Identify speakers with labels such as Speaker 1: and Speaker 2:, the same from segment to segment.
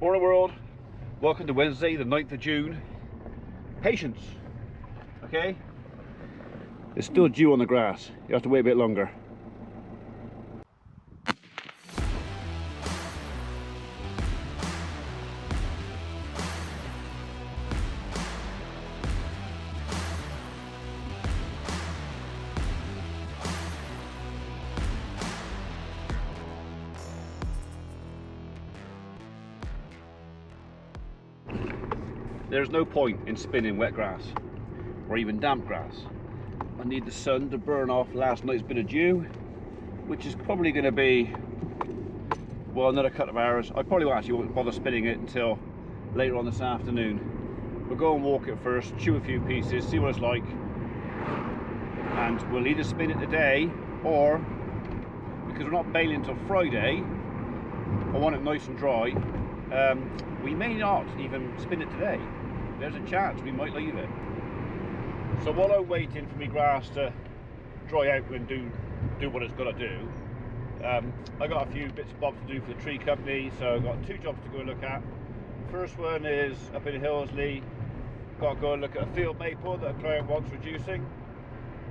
Speaker 1: Morning world, welcome to Wednesday the 9th of June. Patience, okay? It's still dew on the grass, you have to wait a bit longer. There's no point in spinning wet grass or even damp grass. I need the sun to burn off last night's bit of dew, which is probably going to be, well, another couple of hours. I probably won't bother spinning it until later on this afternoon. We'll go and walk it first, chew a few pieces, see what it's like, and we'll either spin it today, or because we're not baling until Friday, I want it nice and dry, we may not even spin it today. There's a chance we might leave it. So while I'm waiting for my grass to dry out and do what it's got to do, I got a few bits and bobs to do for the tree company, so I've got two jobs to go and look at. First one is up in Hillesley. Got to go and look at a field maple that a client wants reducing,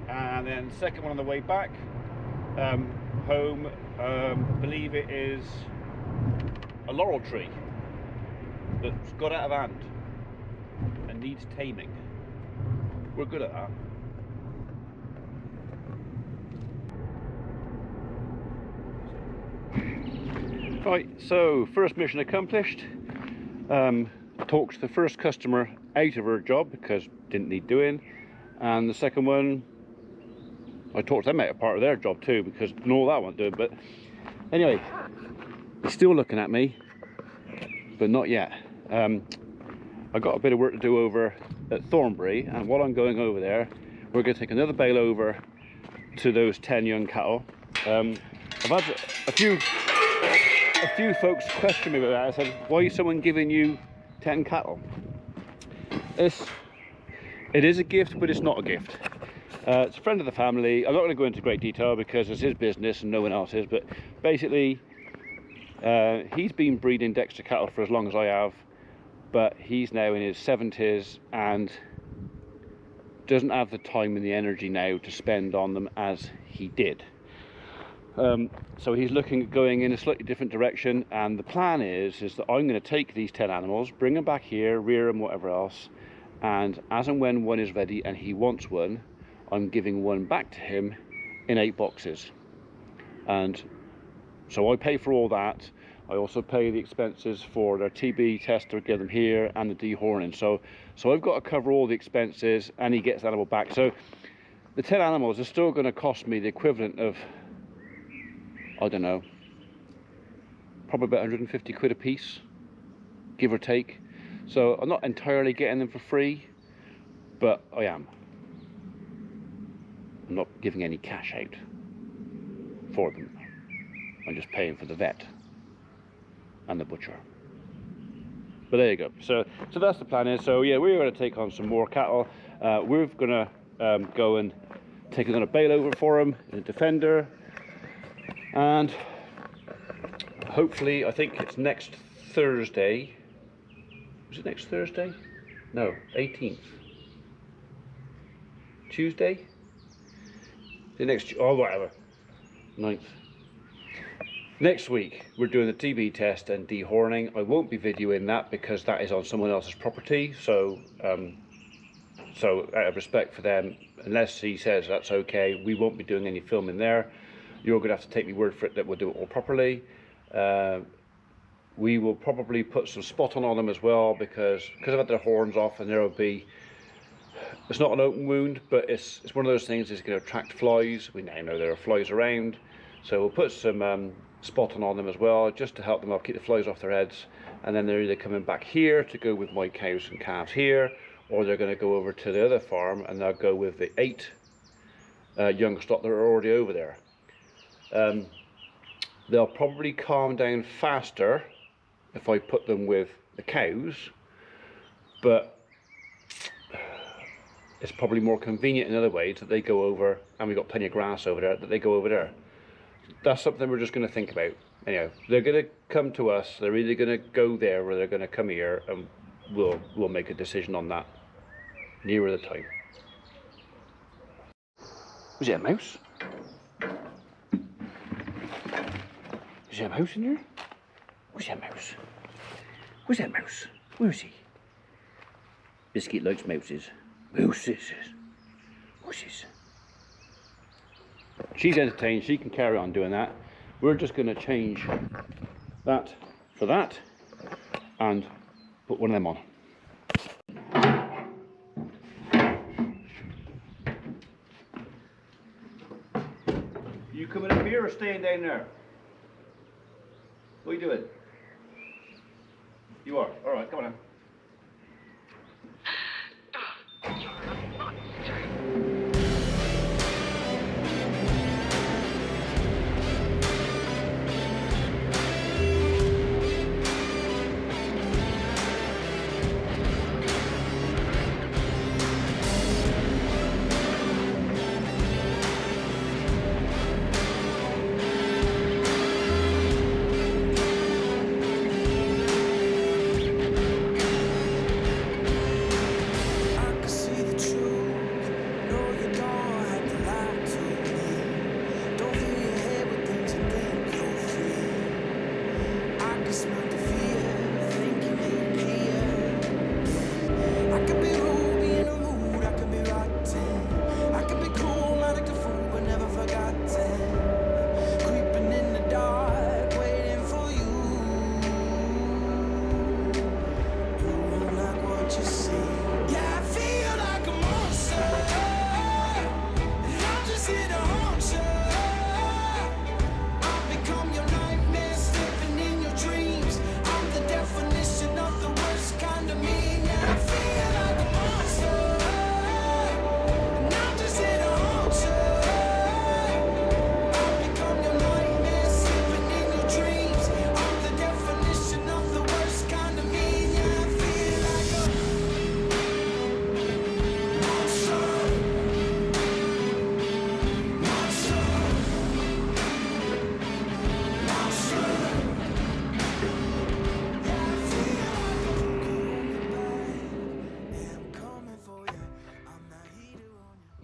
Speaker 1: and then the second one on the way back home, believe it is a laurel tree that's got out of hand and needs taming. We're good at that. Right, so first mission accomplished. Talked to the first customer out of her job because didn't need doing, and the second one I talked them out of part of their job too because no, that won't do it. But anyway, he's still looking at me, but not yet. I got a bit of work to do over at Thornbury, and while I'm going over there, we're going to take another bale over to those 10 young cattle. I've had a few folks question me about that. I said, why is someone giving you 10 cattle? It is a gift, but it's not a gift. It's a friend of the family. I'm not going to go into great detail because it's his business and no one else's, but basically he's been breeding Dexter cattle for as long as I have, but he's now in his 70s and doesn't have the time and the energy now to spend on them as he did. So he's looking at going in a slightly different direction, and the plan is that I'm going to take these 10 animals, bring them back here, rear them, whatever else, and as and when one is ready and he wants one, I'm giving one back to him in 8 boxes. And so I pay for all that. I also pay the expenses for their TB test to get them here and the dehorning. So I've got to cover all the expenses, and he gets the animal back. So the 10 animals are still going to cost me the equivalent of, I don't know, probably about 150 quid a piece, give or take. So I'm not entirely getting them for free, but I am. I'm not giving any cash out for them. I'm just paying for the vet and the butcher. But there you go. So that's the plan is. So yeah, we're going to take on some more cattle. We're going to go and take another bale over for them in a Defender, and hopefully, I think it's next Thursday. Was it next Thursday? No, 18th. Tuesday? The next, oh whatever, 9th. Next week we're doing the TB test and dehorning. I won't be videoing that because that is on someone else's property, so out of respect for them, unless he says that's okay, we won't be doing any filming there. You're going to have to take me word for it that we'll do it all properly. We will probably put some spot on them as well because I've had their horns off, and there will be, it's not an open wound, but it's one of those things that's going to attract flies. We now know there are flies around, so we'll put some spotting on them as well, just to help them keep the flies off their heads. And then they're either coming back here to go with my cows and calves here, or they're going to go over to the other farm and they'll go with the 8 young stock that are already over there. They'll probably calm down faster if I put them with the cows, but it's probably more convenient in other ways that they go over, and we've got plenty of grass over there, that they go over there. That's something we're just going to think about. anyhow, they're going to come to us. They're either going to go there or they're going to come here, and we'll make a decision on that nearer the time. Was it a mouse? Is there a mouse in there? Was there a mouse? Was there a mouse? Where is he? Biscuit likes mouses. Mouses. Mouses. She's entertained. She can carry on doing that. We're just going to change that for that and put one of them on. You coming up here or staying down there? What are you doing? You are? Alright, come on now.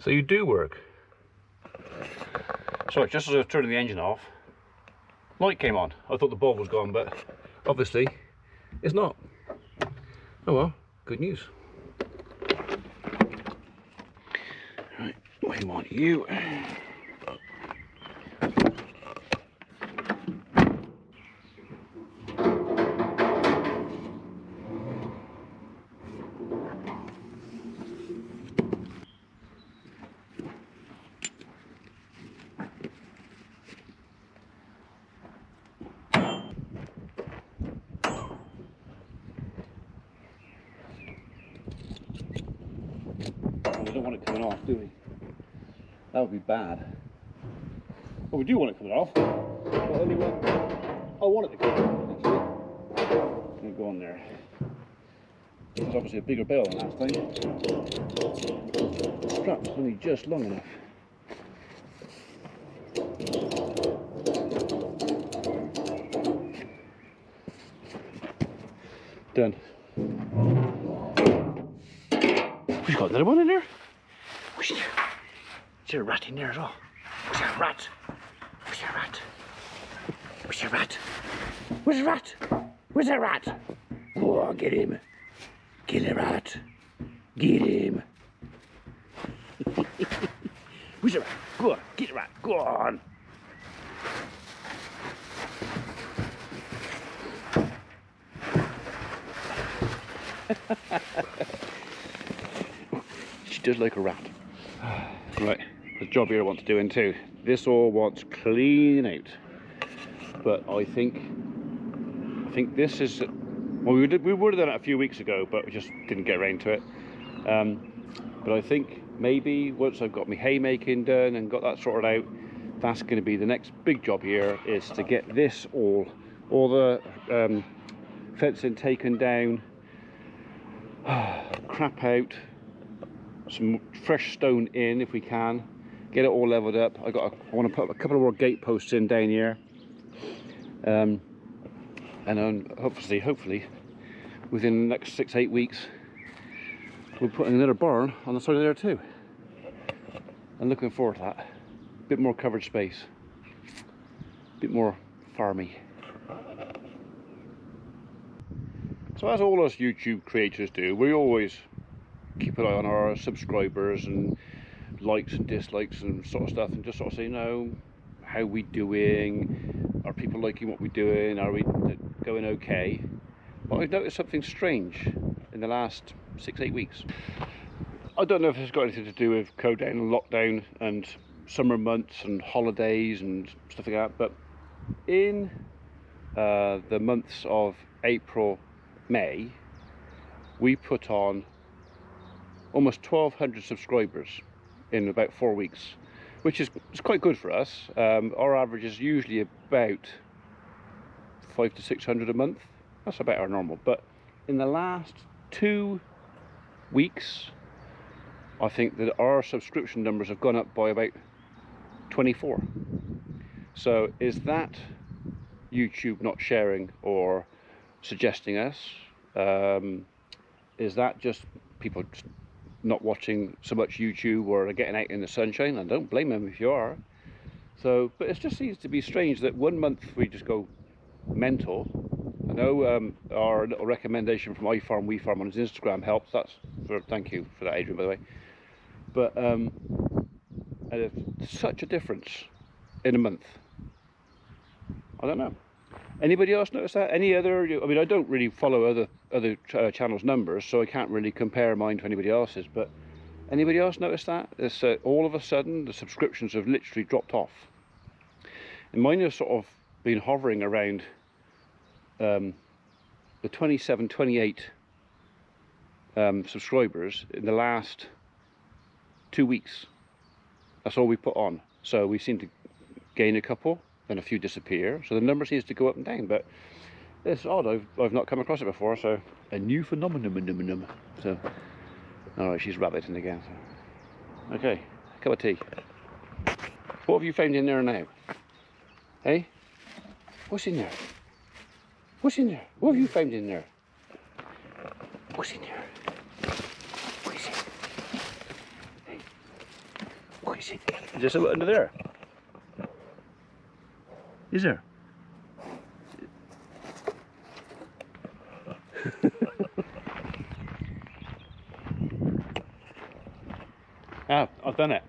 Speaker 1: So you do work. Sorry, just as I was turning the engine off, light came on. I thought the bulb was gone, but obviously it's not. Oh well, good news. Right, we want you. We don't want it coming off, do we? That would be bad. Well, we do want it coming off, but only when I want it to come off, actually. It's going to go on there. It's obviously a bigger bell than last time. The strap's only just long enough. Done. We've got another one in there. Is there a rat in there as well? Where's that rat? Where's that rat? Where's that rat? Where's the rat? Where's that rat? Go on, get him. Kill the rat. Get him. Where's the rat? Go on, get the rat. Go on. She does like a rat. Right, the job here wants doing too. This all wants cleaning out. But I think this is, well, we would have done it a few weeks ago, but we just didn't get around to it. But I think maybe once I've got my haymaking done and got that sorted out, that's going to be the next big job here, is to get this all the fencing taken down, crap out, some fresh stone in if we can, get it all leveled up. I want to put a couple of more gate posts in down here, And then hopefully within the next 6-8 weeks we'll put in another barn on the side of there too. I'm looking forward to that. A bit more covered space, a bit more farmy. So as all us YouTube creators do, we always keep an eye on our subscribers and likes and dislikes and sort of stuff, and just sort of say, no, how we doing? Are people liking what we're doing? Are we going okay? But I've noticed something strange in the last 6-8 weeks. I don't know if it's got anything to do with co-down and lockdown and summer months and holidays and stuff like that, but in the months of April, May, we put on almost 1,200 subscribers in about 4 weeks, which is quite good for us. Our average is usually about 500 to 600 a month. That's about our normal. But in the last 2 weeks, I think that our subscription numbers have gone up by about 24. So is that YouTube not sharing or suggesting us? Is that just people not watching so much YouTube or getting out in the sunshine? I don't blame them if you are. So, but it just seems to be strange that 1 month we just go mental. I know our little recommendation from iFarm, We Farm on his Instagram helps. Thank you for that, Adrian, by the way. But such a difference in a month. I don't know. Anybody else notice that? Any other? I mean, I don't really follow other channels' numbers, so I can't really compare mine to anybody else's. But anybody else notice that? It's all of a sudden the subscriptions have literally dropped off, and mine have sort of been hovering around the 27, 28 subscribers in the last 2 weeks. That's all we put on. So we seem to gain a couple, then a few disappear. So the number seems to go up and down, but it's odd. I've not come across it before. So a new phenomenon. So, all right, she's rabbiting again. So. Okay, cup of tea. What have you found in there now? Hey, what's in there? What's in there? What have you found in there? What's in there? What is it? Hey, what is it? Is there something under there? Is there? I've done it.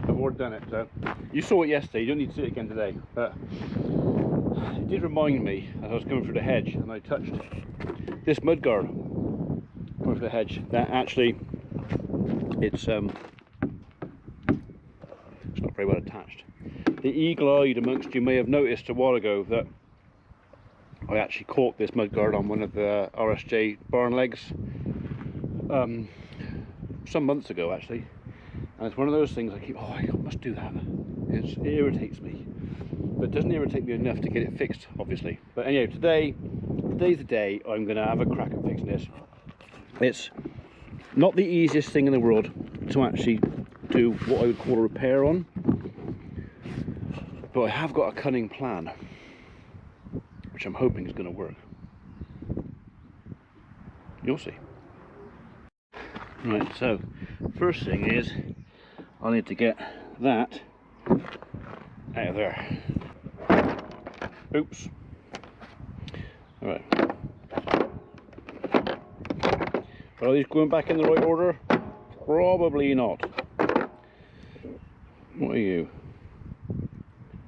Speaker 1: I've already done it. So you saw it yesterday. You don't need to see it again today. But it did remind me as I was coming through the hedge, and I touched this mudguard coming through the hedge. That actually, it's not very well attached. The eagle-eyed amongst you may have noticed a while ago that I actually caught this mudguard on one of the RSJ barn legs some months ago actually, and it's one of those things I keep, I must do that. It irritates me, but it doesn't irritate me enough to get it fixed, obviously. But anyway, today's the day I'm going to have a crack at fixing this. It's not the easiest thing in the world to actually do what I would call a repair on, but I have got a cunning plan which I'm hoping is going to work. You'll see. Right, so first thing is I need to get that out of there. Oops. Alright. Are these going back in the right order? Probably not. What are you?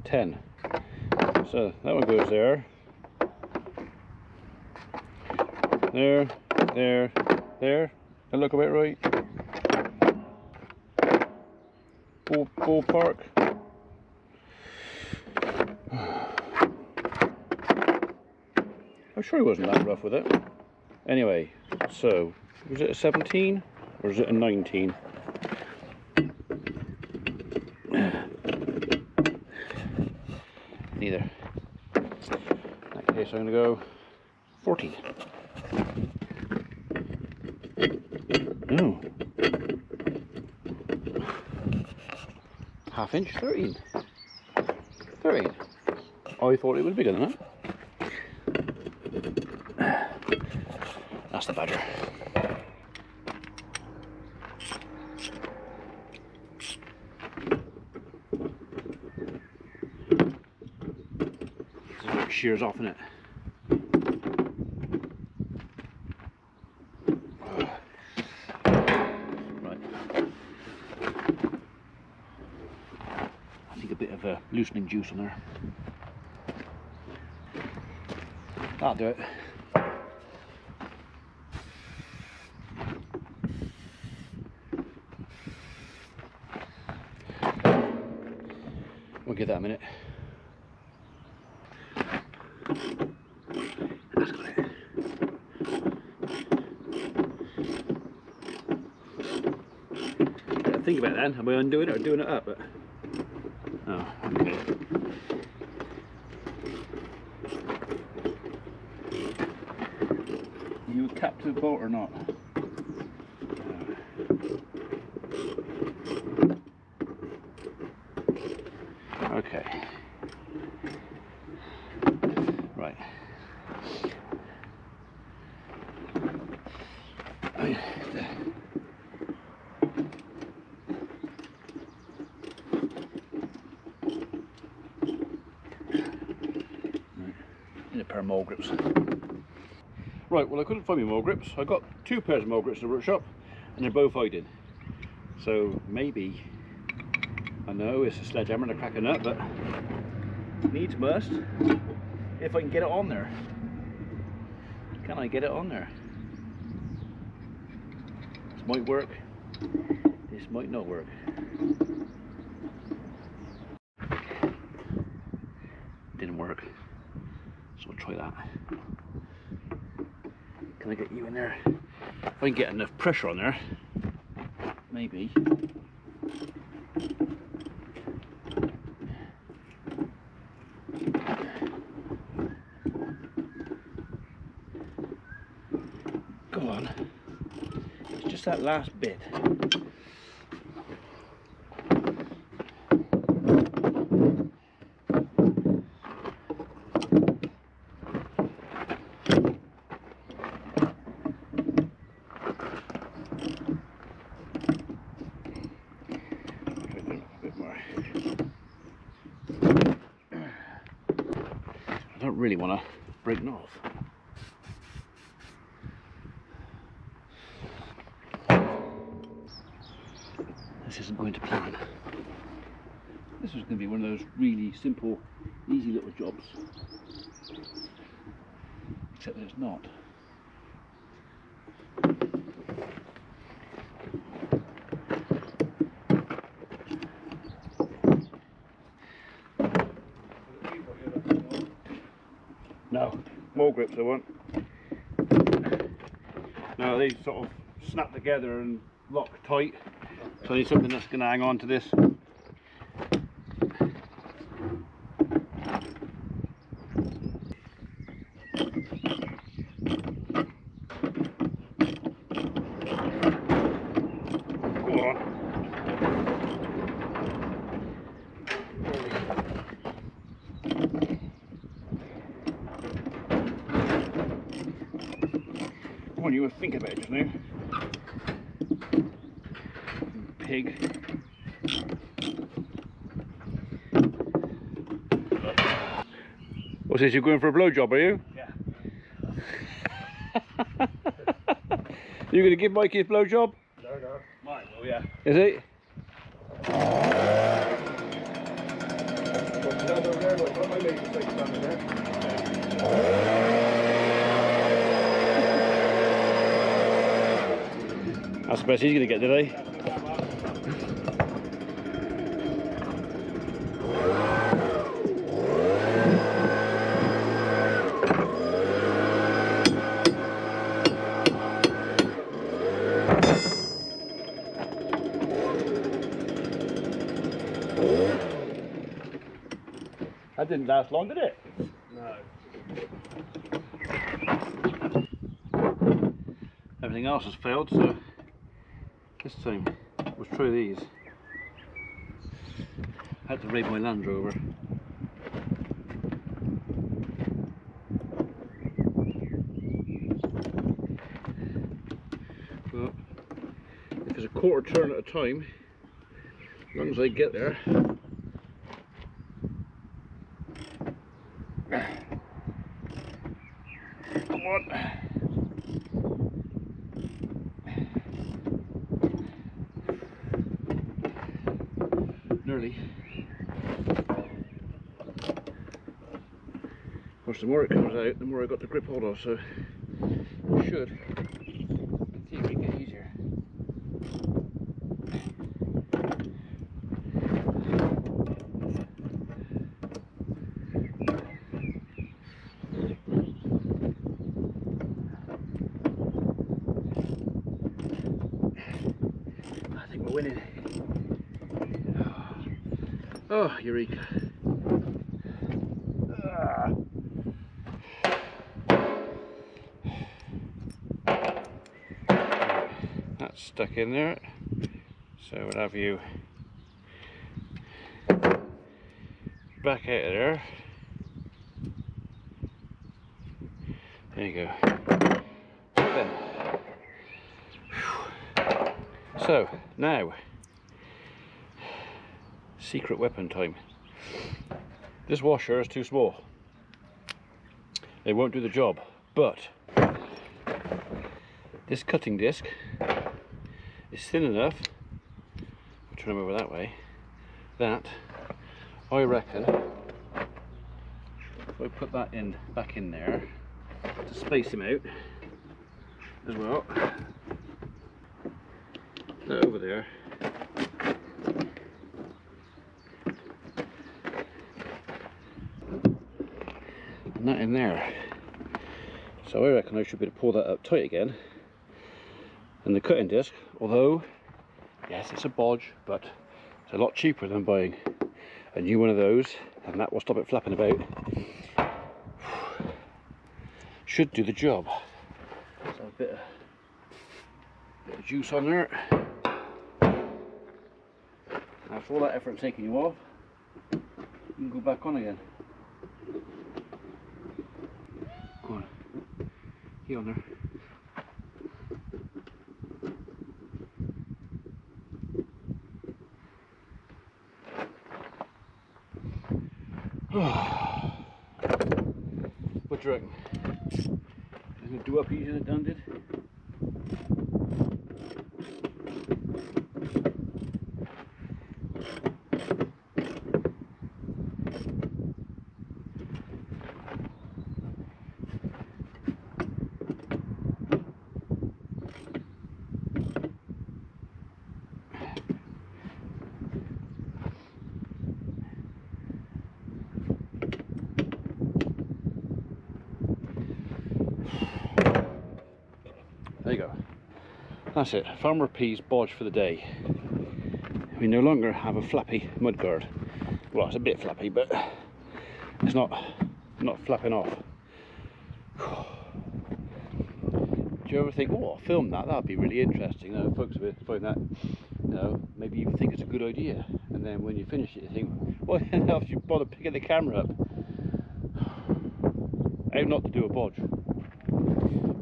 Speaker 1: 10. So that one goes there. There, there, there. That look about right. Ballpark. I'm sure he wasn't that rough with it. Anyway, so was it a 17 or is it a 19? Neither. In that case, I'm going to go 14. No. Half inch, 13. 13. I thought it was bigger than that. That's the badger. This is where it shears off, isn't it? Right. I think a bit of loosening juice on there. That'll do it. We'll give that a minute. That's got it. Yeah, think about that then. Am I undoing it or doing it up? But... oh, okay. You capped to the bolt or not? Okay. Right. Need a pair of mole grips. Right, well I couldn't find my mole grips. I got 2 pairs of mole grips in the workshop and they're both hiding. So maybe, I know it's a sledgehammer to crack a nut, but needs must if I can get it on there. Can I get it on there? This might work, this might not work. Didn't work, so I'll try that. Can I get you in there? If I can get enough pressure on there, maybe. Go on. It's just that last bit. I don't really want to break it off. This isn't going to plan. This was going to be one of those really simple, easy little jobs. Except that it's not. No, more grips I want. No, these sort of snap together and lock tight. So I need something that's going to hang on to this. Go on. Come on, you were thinking about it just now. Pig. What's this, you're going for a blowjob, are you?
Speaker 2: Yeah.
Speaker 1: You going to give Mikey his blowjob?
Speaker 2: No, no. Mine will, yeah.
Speaker 1: Is it? That's the best he's going to get today. That didn't last long, did it?
Speaker 2: No.
Speaker 1: Everything else has failed, so this time let's try these. I had to raid my Land Rover. a quarter turn at a time, as long as I get there. Come on. Nearly. Of course, the more it comes out, the more I got the grip hold of, so it should, in theory, get easier. I think we're winning. Oh, eureka. That's stuck in there, so we'll have you back out of there. There you go. Then. So now, secret weapon time. This washer is too small. It won't do the job, but this cutting disc is thin enough, I'll turn them over that way, that I reckon if I put that in back in there to space him out as well, that over there, and that in there. So I reckon I should be able to pull that up tight again. And the cutting disc, although yes, it's a bodge, but it's a lot cheaper than buying a new one of those, and that will stop it flapping about. Should do the job. So a bit of juice on there. After all that effort taking you off, you can go back on again. Go on, get on there. What do you reckon? Isn't it do up easier than it done did? There you go. That's it. Farmer P's bodge for the day. We no longer have a flappy mudguard. Well, it's a bit flappy, but it's not flapping off. Do you ever think, oh, I'll film that? That'd be really interesting. You know, folks would find that, you know, maybe even think it's a good idea. And then when you finish it, you think, why the hell did you bother picking the camera up? How not to do a bodge.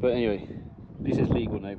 Speaker 1: But anyway, this is legal now.